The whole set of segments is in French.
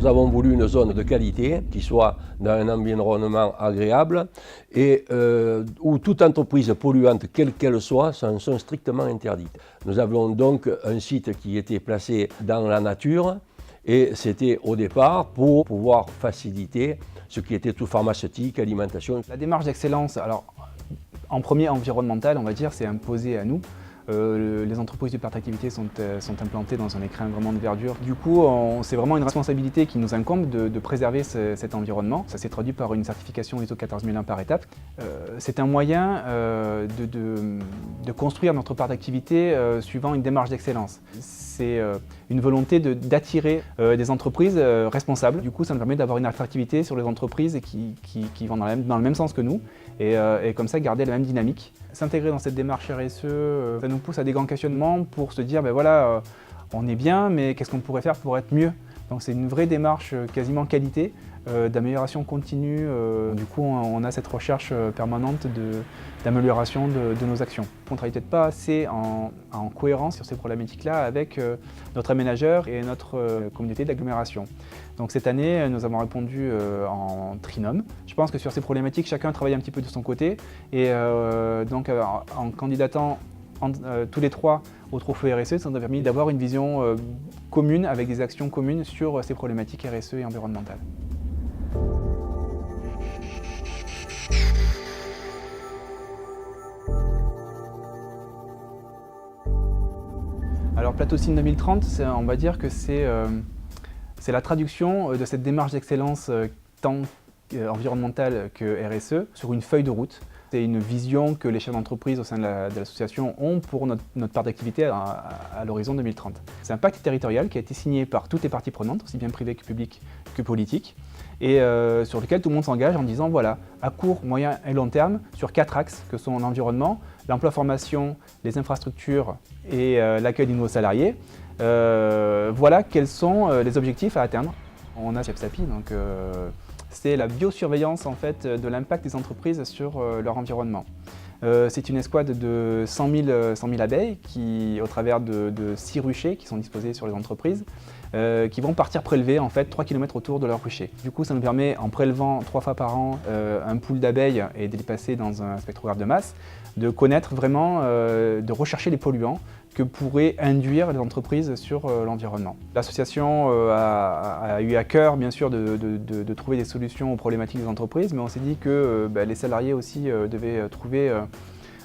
Nous avons voulu une zone de qualité qui soit dans un environnement agréable et où toute entreprise polluante, quelle qu'elle soit, sont strictement interdites. Nous avions donc un site qui était placé dans la nature et c'était au départ pour pouvoir faciliter ce qui était tout pharmaceutique, alimentation. La démarche d'excellence, alors en premier environnemental, on va dire, c'est imposé à nous. Les entreprises du parc d'activité sont implantées dans un écrin vraiment de verdure. Du coup, c'est vraiment une responsabilité qui nous incombe de préserver cet environnement. Ça s'est traduit par une certification ISO 14001 par étape. C'est un moyen de construire notre parc d'activité suivant une démarche d'excellence. C'est une volonté d'attirer des entreprises responsables. Du coup, ça nous permet d'avoir une attractivité sur les entreprises qui vont dans le même sens que nous et comme ça garder la même dynamique. S'intégrer dans cette démarche RSE, ça nous pousse à des grands questionnements pour se dire, ben voilà, on est bien, mais qu'est-ce qu'on pourrait faire pour être mieux? Donc c'est une vraie démarche quasiment qualité, d'amélioration continue. Du coup, on a cette recherche permanente d'amélioration de nos actions. On ne travaille peut-être pas assez en cohérence sur ces problématiques-là avec notre aménageur et notre communauté d'agglomération. Donc cette année, nous avons répondu en trinôme. Je pense que sur ces problématiques, chacun travaille un petit peu de son côté. Et donc en candidatant tous les trois au trophée RSE, ça nous a permis d'avoir une vision commune avec des actions communes sur ces problématiques RSE et environnementales. Alors Platocine 2030, on va dire que c'est la traduction de cette démarche d'excellence tant environnementale que RSE sur une feuille de route. C'est une vision que les chefs d'entreprise au sein de l'association ont pour notre part d'activité à l'horizon 2030. C'est un pacte territorial qui a été signé par toutes les parties prenantes, aussi bien privées que publiques que politiques, et sur lequel tout le monde s'engage en disant voilà, à court, moyen et long terme, sur 4 axes que sont l'environnement, l'emploi-formation, les infrastructures et l'accueil de nouveaux salariés, voilà quels sont les objectifs à atteindre. On a CEPSAPI, donc c'est la biosurveillance en fait, de l'impact des entreprises sur leur environnement. C'est une escouade de 100 000 abeilles qui, au travers de 6 ruchers qui sont disposés sur les entreprises, qui vont partir prélever en fait 3 km autour de leur rucher. Du coup, ça nous permet, en prélevant 3 fois par an un pool d'abeilles et de les passer dans un spectrographe de masse, de connaître vraiment, de rechercher les polluants que pourraient induire les entreprises sur l'environnement. L'association a eu à cœur, bien sûr, de trouver des solutions aux problématiques des entreprises, mais on s'est dit que les salariés aussi devaient trouver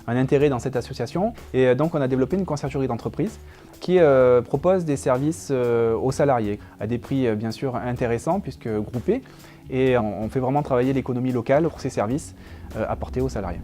un intérêt dans cette association. Et donc on a développé une conciergerie d'entreprise qui propose des services aux salariés, à des prix bien sûr intéressants puisque groupés, et on fait vraiment travailler l'économie locale pour ces services apportés aux salariés.